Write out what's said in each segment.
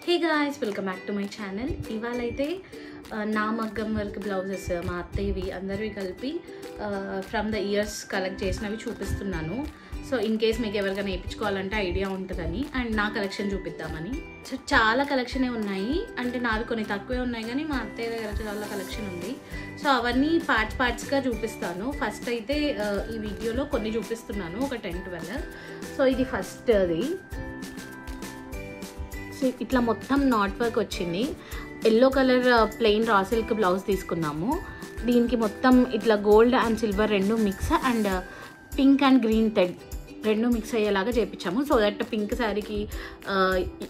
Hey guys, welcome back to my channel. ఇవాళైతే నా మగ్గం work blouses మా అత్తయ్యవి అందరివి కలిపి ఫ్రమ్ ద ఇయర్స్ కలెక్ట్ చేసినవి చూపిస్తున్నాను. సో ఇన్ కేస్ మీకు ఎవరికైనా వేయించుకోవాలంటే ఐడియా ఉంటుందని అండ్ నా కలెక్షన్ చూపిద్దామని. సో చాలా కలెక్షనే ఉన్నాయి, అంటే నాది కొన్ని తక్కువే ఉన్నాయి కానీ మా అత్తయ్య దగ్గర చాలా కలెక్షన్ ఉంది. సో అవన్నీ పార్ట్స్గా చూపిస్తాను. ఫస్ట్ అయితే ఈ వీడియోలో కొన్ని చూపిస్తున్నాను, ఒక 10-12. సో ఇది ఫస్ట్ అది ఇట్లా మొత్తం నాట్ వర్క్ వచ్చింది. Yellow colour plain raw silk blouse తీసుకున్నాము. దీనికి మొత్తం ఇట్లా గోల్డ్ అండ్ సిల్వర్ రెండు mix and pink and green thread రెండు మిక్స్ అయ్యేలాగా చేయించాము. సో దట్ పింక్ శారీకి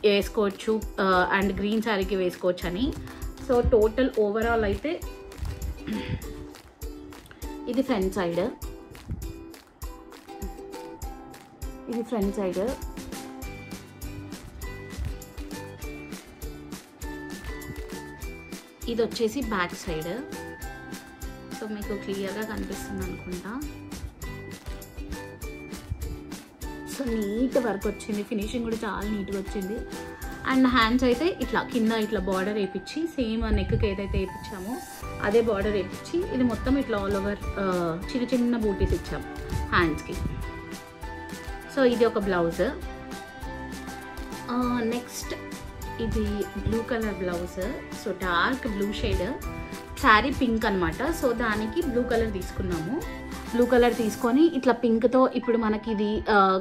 వేసుకోవచ్చు అండ్ గ్రీన్ శారీకి వేసుకోవచ్చు అని. సో టోటల్ ఓవరాల్ అయితే ఇది ఫ్రంట్ సైడ్, ఇది ఫ్రంట్ సైడ్, ఇది వచ్చేసి బ్యాక్ సైడ్. సో మీకు క్లియర్గా కనిపిస్తుంది అనుకుంటా. సో నీట్ వర్క్ వచ్చింది, ఫినిషింగ్ కూడా చాలా నీట్గా వచ్చింది. అండ్ హ్యాండ్స్ అయితే ఇట్లా కింద ఇట్లా బార్డర్ వేయించి సేమ్ నెక్కి ఏదైతే వేయించామో అదే బార్డర్ వేయించి ఇది మొత్తం ఇట్లా ఆల్ ఓవర్ చిన్న చిన్న బూటీస్ ఇచ్చాము హ్యాండ్స్కి. సో ఇది ఒక బ్లౌజ్. నెక్స్ట్ ఇది blue colour blouse. So dark blue shade, sari pink అనమాట. సో దానికి బ్లూ కలర్ తీసుకున్నాము. బ్లూ కలర్ తీసుకొని ఇట్లా పింక్తో ఇప్పుడు మనకి ఇది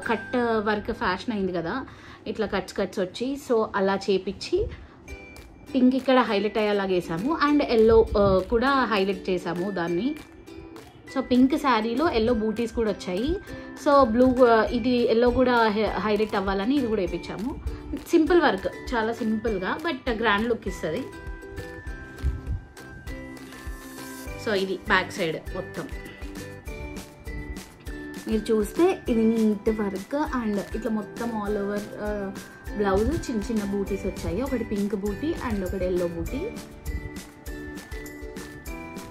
కట్ వర్క్ ఫ్యాషన్ అయింది కదా, ఇట్లా కట్స్ వచ్చి సో అలా చేపించి పింక్ ఇక్కడ హైలైట్ అయ్యేలాగా వేసాము అండ్ ఎల్లో కూడా హైలైట్ చేసాము దాన్ని. సో పింక్ శారీలో ఎల్లో బూటీస్ కూడా వచ్చాయి. సో బ్లూ ఇది ఎల్లో కూడా హైలైట్ అవ్వాలని ఇది కూడా వేయించాము. సింపుల్ వర్క్, చాలా సింపుల్గా బట్ గ్రాండ్ లుక్ ఇస్తుంది. సో ఇది బ్యాక్ సైడ్ మొత్తం మీరు చూస్తే ఇది నీట్ వర్క్ అండ్ ఇట్లా మొత్తం ఆల్ ఓవర్ బ్లౌజ్ చిన్న చిన్న బూటీస్ వచ్చాయి. ఒకటి పింక్ బూటీ అండ్ ఒకటి ఎల్లో బూటీ.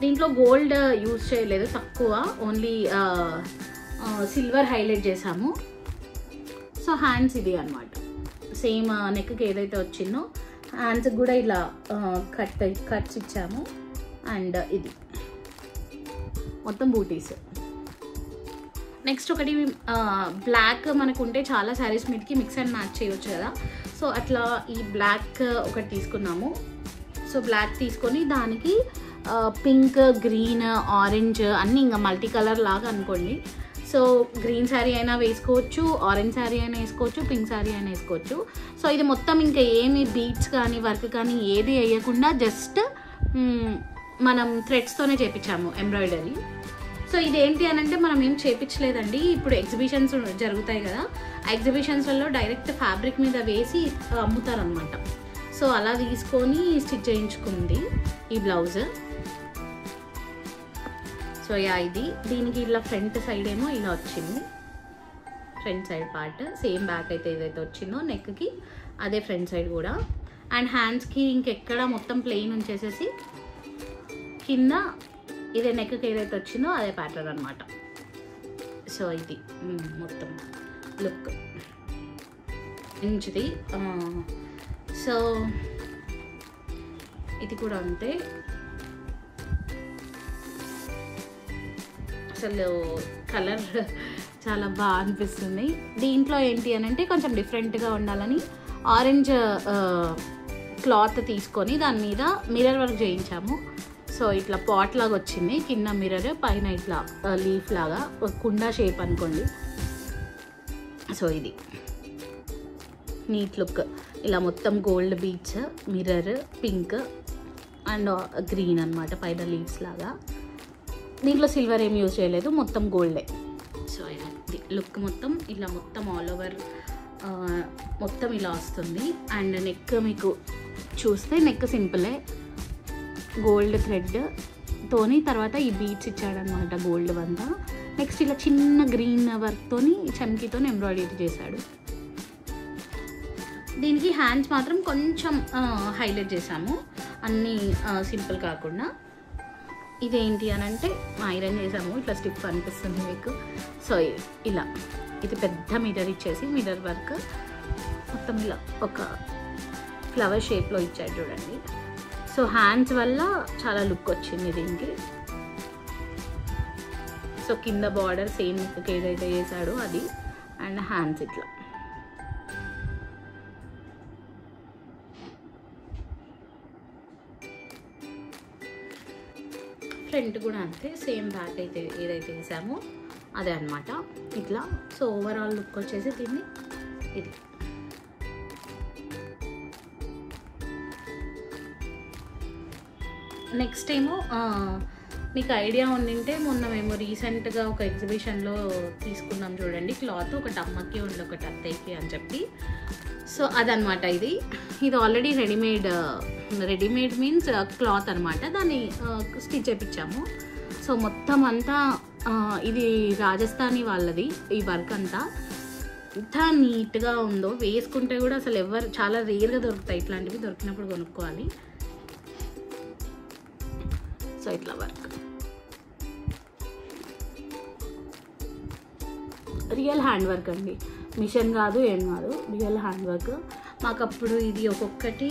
దీంట్లో గోల్డ్ యూజ్ చేయలేదు, తక్కువ, ఓన్లీ సిల్వర్ హైలైట్ చేసాము. సో హ్యాండ్స్ ఇది అనమాట, సేమ్ నెక్కి ఏదైతే వచ్చిందో హ్యాండ్స్కి కూడా ఇలా కట్స్ ఇచ్చాము అండ్ ఇది మొత్తం బూటీస్. నెక్స్ట్ ఒకటి బ్లాక్ మనకు ఉంటే చాలా శారీస్ మీదకి మిక్స్ అండ్ మ్యాచ్ చేయవచ్చు కదా. సో అట్లా ఈ బ్లాక్ ఒకటి తీసుకున్నాము. సో బ్లాక్ తీసుకొని దానికి పింక్, గ్రీన్, ఆరెంజ్ అన్నీ ఇంకా మల్టీ కలర్ లాగా అనుకోండి. సో గ్రీన్ శారీ అయినా వేసుకోవచ్చు, ఆరెంజ్ శారీ అయినా వేసుకోవచ్చు, పింక్ శారీ అయినా వేసుకోవచ్చు. సో ఇది మొత్తం ఇంకా ఏమి బీట్స్ కానీ వర్క్ కానీ ఏది వేయకుండా జస్ట్ మనం థ్రెడ్స్తోనే చేయించాము ఎంబ్రాయిడరీ. సో ఇదేంటి అని అంటే మనం ఏం చేయించలేదండి. ఇప్పుడు ఎగ్జిబిషన్స్ జరుగుతాయి కదా, ఆ ఎగ్జిబిషన్స్లలో డైరెక్ట్ ఫ్యాబ్రిక్ మీద వేసి అమ్ముతారనమాట. సో అలా తీసుకొని స్టిచ్ చేయించుకుంది ఈ బ్లౌజ్. సో ఇది దీనికి ఇలా ఫ్రంట్ సైడ్ ఏమో ఇలా వచ్చింది, front side part same back అయితే ఏదైతే వచ్చిందో నెక్కి అదే ఫ్రంట్ సైడ్ కూడా. అండ్ హ్యాండ్స్కి ఇంకెక్కడ మొత్తం ప్లెయిన్ ఉంచేసేసి కింద ఇదే నెక్కి ఏదైతే వచ్చిందో అదే ప్యాటర్న్ అనమాట. సో ఇది మొత్తం లుక్ మంచిది. సో ఇది కూడా అంతే. అసలు కలర్ చాలా బాగా అనిపిస్తుంది. దీంట్లో ఏంటి అని అంటే కొంచెం డిఫరెంట్గా ఉండాలని ఆరెంజ్ క్లాత్ తీసుకొని దాని మీద మిర్రర్ వర్క్ చేయించాము. సో ఇట్లా పాట్ లాగా వచ్చింది, కింద మిర్రర్, పైన ఇట్లా లీఫ్ లాగా కుండా షేప్ అనుకోండి. సో ఇది నీట్ లుక్, ఇలా మొత్తం gold beads, mirror, pink and green అనమాట పైన లీవ్స్ లాగా. దీంట్లో సిల్వర్ ఏం యూజ్ చేయలేదు, మొత్తం గోల్డే. సో ఇది లుక్ మొత్తం ఇలా మొత్తం ఆల్ ఓవర్ మొత్తం ఇలా వస్తుంది. అండ్ నెక్ మీకు చూస్తే నెక్ సింపులే, గోల్డ్ థ్రెడ్ తోని తర్వాత ఈ బీడ్స్ ఇచ్చాడనమాట గోల్డ్ వంద. నెక్స్ట్ ఇలా చిన్న గ్రీన్ వర్క్తోని చమ్కీతో ఎంబ్రాయిడరీ చేశాడు. దీనికి హ్యాండ్స్ మాత్రం కొంచెం హైలైట్ చేసాము, అన్నీ సింపుల్ కాకుండా. ఇదేంటి అని అంటే ఐరన్ చేసాము, ఇట్లా స్టిఫ్ అనిపిస్తుంది మీకు. సో ఇలా ఇది పెద్ద మిర్రర్ ఇచ్చేసి మిర్రర్ వర్క్ మొత్తం ఇలా ఒక ఫ్లవర్ షేప్లో ఇచ్చాడు చూడండి. సో హ్యాండ్స్ వల్ల చాలా లుక్ వచ్చింది దీనికి. సో కింద బార్డర్ సేమ్ ఏదైతే చేశాడో అది, అండ్ హ్యాండ్స్ ఇట్లా. ఫ్రంట్ కూడా అంతే, సేమ్ బ్యాక్ అయితే ఏదైతే వేసామో అదే అనమాట ఇట్లా. సో ఓవరాల్ లుక్ వచ్చేసి దీన్ని ఇది. నెక్స్ట్ ఏమో మీకు ఐడియా ఉండింటే మొన్న మేము రీసెంట్గా ఒక ఎగ్జిబిషన్లో తీసుకున్నాం చూడండి క్లాత్, ఒకటి అమ్మకి ఉండి ఒకటి అత్తయ్యకి అని చెప్పి. సో అదనమాట ఇది. ఇది ఆల్రెడీ రెడీమేడ్ మీన్స్ క్లాత్ అనమాట, దాన్ని స్టిచ్ చేయించాము. సో మొత్తం అంతా ఇది రాజస్థానీ వాళ్ళది ఈ వర్క్ అంతా. ఎంత నీట్గా ఉందో, వేసుకుంటే కూడా అసలు చాలా రేర్గా దొరుకుతాయి ఇట్లాంటివి, దొరికినప్పుడు కొనుక్కోవాలి. సో ఇట్లా వర్క్ రియల్ హ్యాండ్ వర్క్ అండి, మిషన్ కాదు ఏం కాదు, రియల్ హ్యాండ్ వర్క్. మాకు అప్పుడు ఇది ఒక్కొక్కటి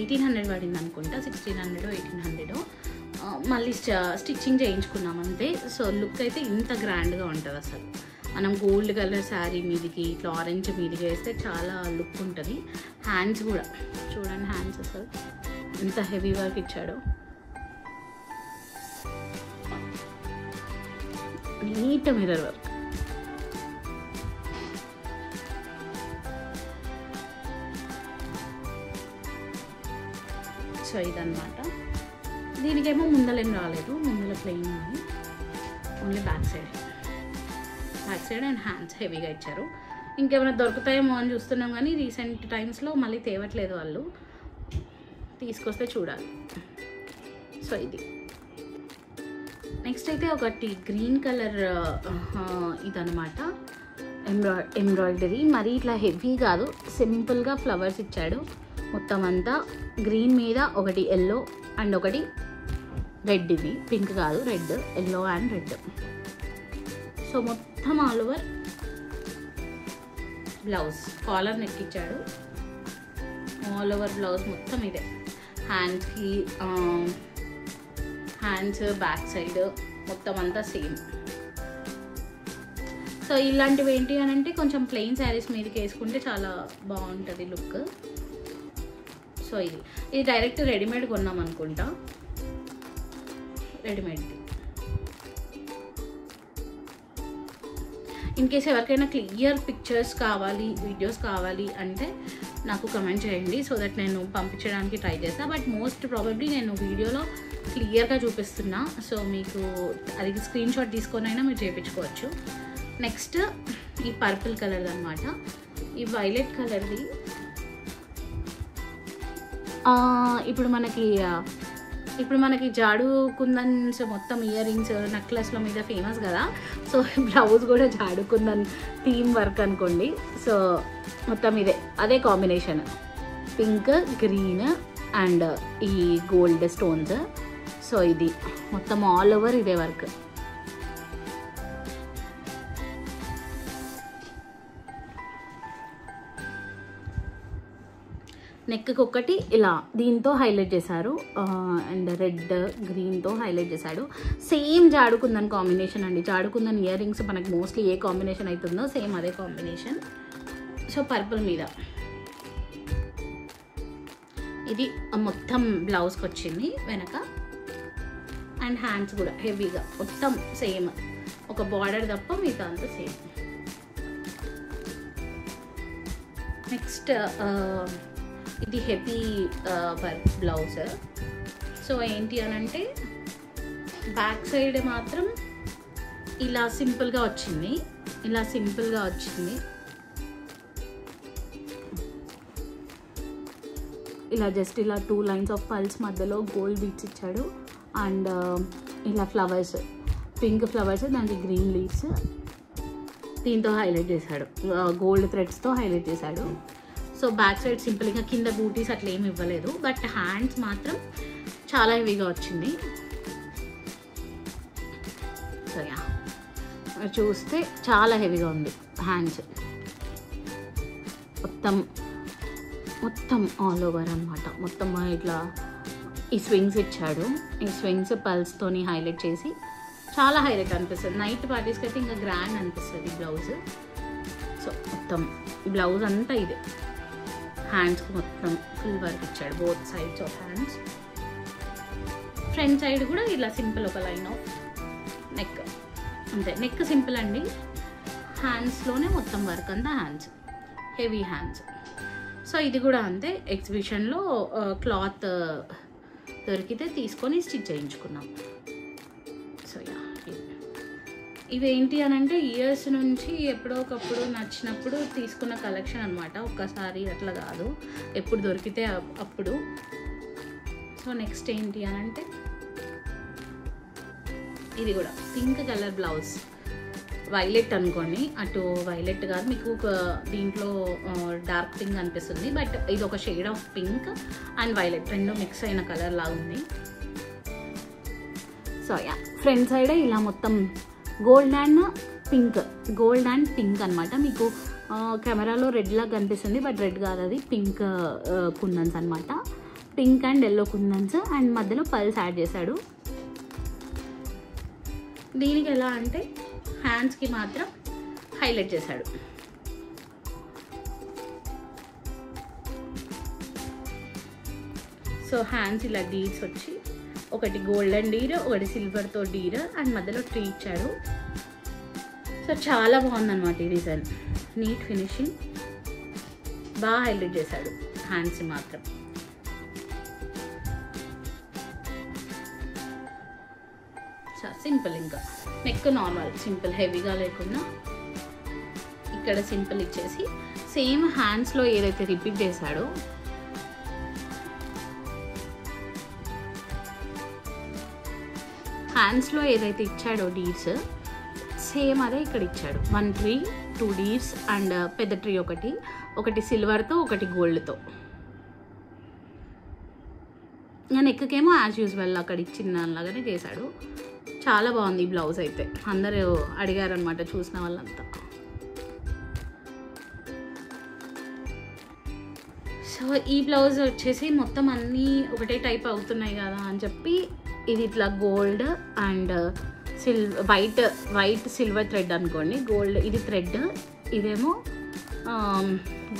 1800 పడింది అనుకుంటా, 1600 1800. మళ్ళీ స్టిచ్చింగ్ చేయించుకున్నాం అంతే. సో లుక్ అయితే ఇంత గ్రాండ్గా ఉంటుంది అసలు. మనం గోల్డ్ కలర్ శారీ మీదికి ఇట్లా ఆరెంజ్ మీదికి వేస్తే చాలా లుక్ ఉంటుంది. హ్యాండ్స్ కూడా చూడండి, హ్యాండ్స్ అసలు ఎంత హెవీ వర్క్ ఇచ్చాడో, నీట్ మిర్రర్ వర్క్. సో ఇదన్నమాట. దీనికేమో ముందలేం రాలేదు, ముందల ప్లెయిన్ ఉంది, only back side and hands హెవీగా ఇచ్చారు. ఇంకేమైనా దొరుకుతాయేమో అని చూస్తున్నాం కానీ రీసెంట్ టైమ్స్లో మళ్ళీ తేవట్లేదు వాళ్ళు, తీసుకొస్తే చూడాలి. సో ఇది. నెక్స్ట్ అయితే ఒకటి గ్రీన్ కలర్ ఇదనమాట ఎంబ్రాయిడరీ, మరి ఇట్లా హెవీ కాదు, సింపుల్గా ఫ్లవర్స్ ఇచ్చాడు. మొత్తం అంతా గ్రీన్ మీద ఒకటి ఎల్లో అండ్ ఒకటి రెడ్, ఇది పింక్ కాదు red, yellow and red. So మొత్తం all over blouse, collar neck ఇచ్చాడు, ఆల్ ఓవర్ బ్లౌజ్ మొత్తం ఇదే. హ్యాండ్స్కి హ్యాండ్స్ బ్యాక్ సైడ్ మొత్తం అంతా సేమ్. సో ఇలాంటివి ఏంటి అని అంటే కొంచెం ప్లెయిన్ శారీస్ మీదకి వేసుకుంటే చాలా బాగుంటుంది లుక్. సో ఇది డైరెక్ట్ రెడీమేడ్ కొన్నాం అనుకుంటా, రెడీమేడ్ది. ఇన్ కేస్ ఎవరికైనా క్లియర్ పిక్చర్స్ కావాలి, వీడియోస్ కావాలి అంటే నాకు కమెంట్ చేయండి, సో దట్ నేను పంపించడానికి ట్రై చేస్తాను. బట్ మోస్ట్ ప్రాబబ్లీ నేను వీడియోలో క్లియర్గా చూపిస్తున్నా, సో మీకు అది స్క్రీన్ షాట్ తీసుకొని అయినా మీరు చేయించుకోవచ్చు. నెక్స్ట్ ఈ పర్పుల్ కలర్ది అనమాట, ఈ వైలెట్ కలర్ది. ఇప్పుడు మనకి జాడు కుందన్స్ మొత్తం ఇయర్ రింగ్స్ నెక్లెస్ల మీద ఫేమస్ కదా. సో బ్లౌజ్ కూడా జాడు కుందన్ థీమ్ వర్క్ అనుకోండి. సో మొత్తం అదే కాంబినేషన్, పింక్ గ్రీన్ అండ్ ఈ గోల్డ్ స్టోన్స్. సో ఇది మొత్తం ఆల్ ఓవర్ ఇదే వర్క్. నెక్కి ఒకటి ఇలా దీంతో హైలైట్ చేశారు, అండ్ రెడ్ గ్రీన్తో హైలైట్ చేశాడు. సేమ్ జాడుకుందని కాంబినేషన్ అండి, జాడుకుందని ఇయర్ రింగ్స్ మనకి మోస్ట్లీ ఏ కాంబినేషన్ అవుతుందో సేమ్ అదే కాంబినేషన్. సో పర్పుల్ మీద ఇది మొత్తం బ్లౌజ్కి వచ్చింది వెనక, అండ్ హ్యాండ్స్ కూడా హెవీగా మొత్తం సేమ్, ఒక బార్డర్ తప్ప మిగతా అంతా సేమ్. నెక్స్ట్ ఇది హెవీ వర్క్ బ్లౌజ్. సో ఏంటి అని అంటే బ్యాక్ సైడ్ మాత్రం ఇలా సింపుల్గా వచ్చింది, ఇలా జస్ట్ ఇలా 2 లైన్స్ ఆఫ్ పల్స్ మధ్యలో గోల్డ్ బీట్స్ ఇచ్చాడు, అండ్ ఇలా ఫ్లవర్స్, పింక్ ఫ్లవర్స్, దానికి గ్రీన్ లీవ్స్ దీంతో హైలైట్ చేశాడు, గోల్డ్ థ్రెడ్స్తో హైలైట్ చేశాడు. సో బ్యాక్ సైడ్ సింపుల్గా కింద బూటీస్ అట్లా ఏమి ఇవ్వలేదు, బట్ హ్యాండ్స్ మాత్రం చాలా హెవీగా వచ్చింది. సో యా చూస్తే చాలా హెవీగా ఉంది హ్యాండ్స్, మొత్తం మొత్తం ఆల్ ఓవర్ అనమాట. మొత్తం ఇట్లా ఈ స్వింగ్స్ ఇచ్చాడు. ఈ స్వింగ్స్ పల్స్తోని హైలైట్ చేసి చాలా హైలైట్ అనిపిస్తుంది. నైట్ పార్టీస్కి అయితే ఇంకా గ్రాండ్ అనిపిస్తుంది బ్లౌజ్. సో మొత్తం బ్లౌజ్ అంతా ఇదే. హ్యాండ్స్కి మొత్తం ఫుల్ వర్క్ ఇచ్చాడు, both sides of hands. Front side కూడా ఇలా సింపుల్ ఒక లైన్ ఆఫ్ నెక్, అంతే. నెక్ సింపుల్ అండి. హ్యాండ్స్లోనే మొత్తం వర్క్ అంతా హ్యాండ్స్, హెవీ హ్యాండ్స్. సో ఇది కూడా అంతే. ఎగ్జిబిషన్లో క్లాత్ దొరికితే తీసుకొని స్టిచ్ చేయించుకున్నాం. సో యా, ఇవేంటి అని అంటే ఇయర్స్ నుంచి ఎప్పుడో ఒకప్పుడు నచ్చినప్పుడు తీసుకున్న కలెక్షన్ అనమాట. ఒక్కసారి అట్లా కాదు, ఎప్పుడు దొరికితే అప్పుడు. సో నెక్స్ట్ ఏంటి అని అంటే ఇది కూడా పింక్ కలర్ బ్లౌజ్, వైలెట్ అనుకోండి. అటు వైలెట్ కాదు, మీకు ఒక దీంట్లో డార్క్ పింక్ అనిపిస్తుంది, బట్ ఇది ఒక shade of pink and violet రెండు మిక్స్ అయిన కలర్ లాగా ఉంది. సో యా, ఫ్రంట్ సైడ్ ఇలా మొత్తం గోల్డ్ అండ్ పింక్ అనమాట. మీకు కెమెరాలో రెడ్ లాగా కనిపిస్తుంది, బట్ రెడ్ కాదు, అది పింక్ కుందన్స్ అనమాట. Pink and yellow kundans and మధ్యలో పల్స్ యాడ్ చేశాడు. దీనికి ఎలా అంటే హ్యాండ్స్కి మాత్రం హైలైట్ చేశాడు. సో హ్యాండ్స్ ఇలా డీర్స్ వచ్చి, ఒకటి గోల్డెన్ డీర్, ఒకటి సిల్వర్తో డీర్ అండ్ మధ్యలో ట్రీ ఇచ్చాడు. సో చాలా బాగుందన్నమాట ఈ డిజైన్. నీట్ ఫినిషింగ్, బాగా హైలైట్ చేశాడు హ్యాండ్స్ మాత్రం. సింపుల్, ఇంకా నెక్ నార్మల్ సింపుల్, హెవీగా లేకుండా ఇక్కడ సింపుల్ ఇచ్చేసి సేమ్ హ్యాండ్స్లో ఏదైతే రిపీట్ చేశాడో ఇచ్చాడో డీర్స్, సేమ్ అదే ఇక్కడ ఇచ్చాడు. 1 ట్రీ 2 డీర్స్ అండ్ పెద్ద ట్రీ ఒకటి సిల్వర్తో ఒకటి గోల్డ్తో. నెక్కేమో యాజ్ యూజువల్ అక్కడ ఇచ్చిన దానిలాగానే చేశాడు. చాలా బాగుంది ఈ బ్లౌజ్ అయితే. అందరూ అడిగారు అనమాట చూసిన వాళ్ళంతా. సో ఈ బ్లౌజ్ వచ్చేసి మొత్తం అన్నీ ఒకటే టైప్ అవుతున్నాయి కదా అని చెప్పి ఇది ఇట్లా gold and white silver thread అనుకోండి. గోల్డ్ ఇది థ్రెడ్, ఇదేమో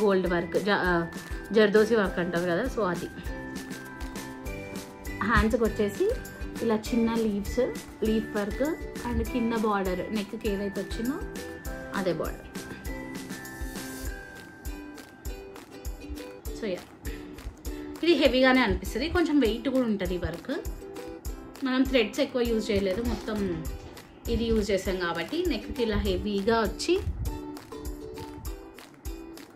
గోల్డ్ వర్క్, జర్దోసి వర్క్ అంటారు కదా. సో అది హ్యాండ్స్కి వచ్చేసి ఇలా చిన్న లీఫ్ వర్క్ అండ్ కింద బార్డర్, నెక్కి ఏదైతే వచ్చిందో అదే బార్డర్. సో యా, ఇది హెవీగానే అనిపిస్తుంది, కొంచెం వెయిట్ కూడా ఉంటుంది ఈ వర్క్. మనం థ్రెడ్స్ ఎక్కువ యూజ్ చేయలేదు, మొత్తం ఇది యూజ్ చేసాం కాబట్టి నెక్కి ఇలా హెవీగా వచ్చి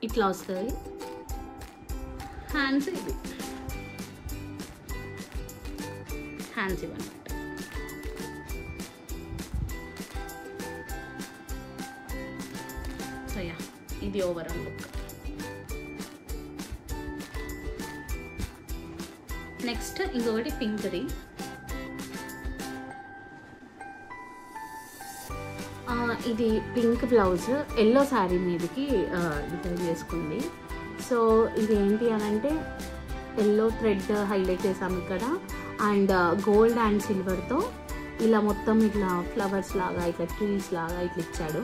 ఇట్లా వస్తుంది. హ్యాండ్స్ ఇవన్నమాట. సో యా, ఇది ఓవరాల్ లుక్. నెక్స్ట్ ఇంకొకటి పింక్ది. ఇది పింక్ బ్లౌజ్ ఎల్లో శారీ మీదకి డిజైన్ చేసుకుంది. సో ఇది ఏంటి అని అంటే ఎల్లో థ్రెడ్ హైలైట్ చేసాము ఇక్కడ అండ్ గోల్డ్ అండ్ సిల్వర్తో ఇలా మొత్తం ఇట్లా ఫ్లవర్స్ లాగా ఇట్లా ట్రీస్ లాగా ఇట్లా ఇచ్చాడు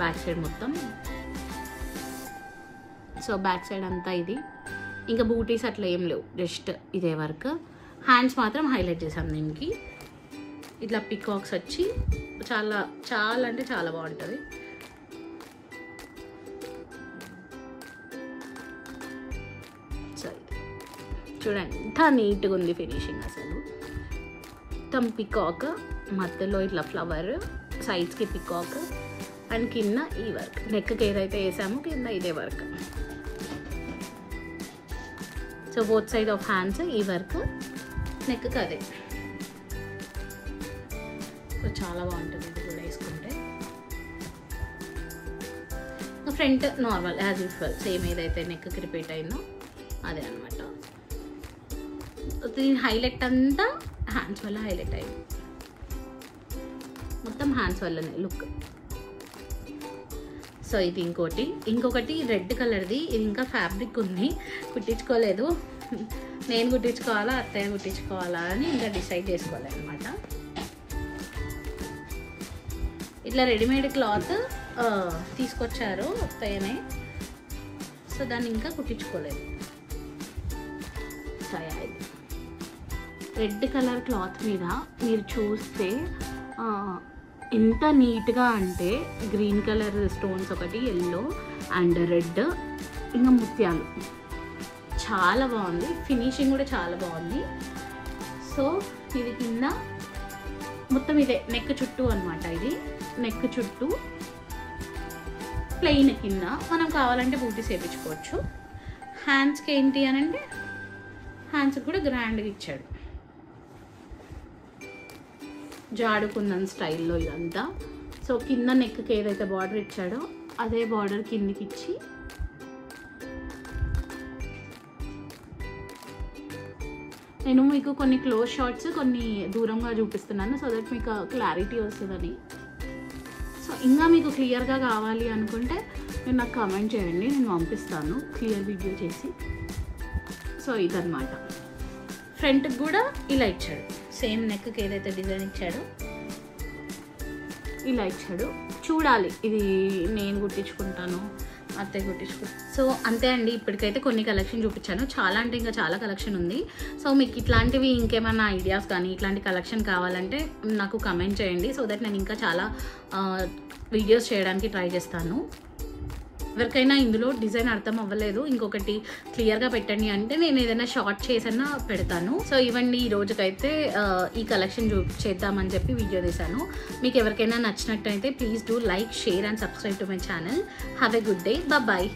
బ్యాక్ సైడ్ మొత్తం. సో బ్యాక్ సైడ్ అంతా ఇది, ఇంకా బూటీస్ అట్లా ఏం లేవు, జస్ట్ ఇదే వర్క్. హ్యాండ్స్ మాత్రం హైలైట్ చేసాం దీనికి. ఇట్లా పికాక్స్ వచ్చి చాలా చాలా అంటే చాలా బాగుంటుంది. సో చూడండి ఎంత నీట్గా ఉంది ఫినిషింగ్ అసలు. మొత్తం పికాక్, మధ్యలో ఇట్లా ఫ్లవర్, సైడ్స్కి పికాక్ అండ్ కింద ఈ వర్క్. నెక్కి ఏదైతే వేసామో కింద ఇదే work. So both side of hands ఈ వర్క్, నెక్కి అదే. సో చాలా బాగుంటుంది ఇది కూడా వేసుకుంటే. Front normal as usual same ఏదైతే నెక్కి రిపీట్ అయిందో అదే అనమాట. దీని హైలైట్ అంతా హ్యాండ్స్ వల్ల హైలైట్ అయింది, మొత్తం హ్యాండ్స్ వల్లనే లుక్. సో ఇది ఇంకొకటి రెడ్ కలర్ది. ఇది ఇంకా ఫ్యాబ్రిక్ ఉంది, కుట్టించుకోలేదు. నేను కుట్టించుకోవాలా అత్తయ్య కుట్టించుకోవాలా అని ఇంకా డిసైడ్ చేసుకోలేదు అనమాట. ఇట్లా రెడీమేడ్ క్లాత్ తీసుకొచ్చారు అత్తయ్యనే. సో దాన్ని ఇంకా కుట్టించుకోలేదు. రెడ్ కలర్ క్లాత్ మీద మీరు చూస్తే ఎంత నీట్గా అంటే గ్రీన్ కలర్ స్టోన్స్ ఒకటి, ఎల్లో అండ్ రెడ్, ఇంకా ముత్యాలు. చాలా బాగుంది, ఫినిషింగ్ కూడా చాలా బాగుంది. సో ఇది కింద మొత్తం ఇదే నెక్ చుట్టూ అనమాట. ఇది నెక్ చుట్టూ ప్లెయిన్, కింద మనం కావాలంటే బూటీస్ వేయించుకోవచ్చు. హ్యాండ్స్కి ఏంటి అని అంటే హ్యాండ్స్కి కూడా గ్రాండ్గా ఇచ్చాడు, జాడుకుందని స్టైల్లో ఇదంతా. సో కింద నెక్కి ఏదైతే బార్డర్ ఇచ్చాడో అదే బార్డర్ కిందికి ఇచ్చి నేను మీకు కొన్ని క్లోజ్ షాట్స్ కొన్ని దూరంగా చూపిస్తున్నాను, సో దట్ మీకు క్లారిటీ వస్తుందని. సో ఇంకా మీకు క్లియర్గా కావాలి అనుకుంటే మీరు నాకు కామెంట్ చేయండి, నేను పంపిస్తాను క్లియర్ వీడియో చేసి. సో ఇదన్నమాట. ఫ్రంట్కి కూడా ఇలా ఇచ్చాడు, సేమ్ నెక్కి ఏదైతే డిజైన్ ఇచ్చాడో ఇలా ఇచ్చాడు. చూడాలి, ఇది నేను కుట్టించుకుంటాను అత్తయ్య కుట్టించుకుంటాను. సో అంతే అండి, ఇప్పటికైతే కొన్ని కలెక్షన్ చూపించాను. చాలా అంటే ఇంకా చాలా కలెక్షన్ ఉంది. సో మీకు ఇట్లాంటివి ఇంకేమైనా ఐడియాస్ కానీ ఇట్లాంటి కలెక్షన్ కావాలంటే నాకు కమెంట్ చేయండి, సో దట్ నేను ఇంకా చాలా వీడియోస్ చేయడానికి ట్రై చేస్తాను. ఎవరికైనా ఇందులో డిజైన్ అర్థం అవ్వలేదు, ఇంకొకటి క్లియర్గా పెట్టండి అంటే నేను ఏదైనా షార్ట్ చేసైనా పెడతాను. సో ఇవన్నీ ఈ రోజుకైతే ఈ కలెక్షన్ చేద్దామని చెప్పి వీడియో తీశాను. మీకు ఎవరికైనా నచ్చినట్టయితే please do like, share and subscribe to my channel. Have a good day, bye.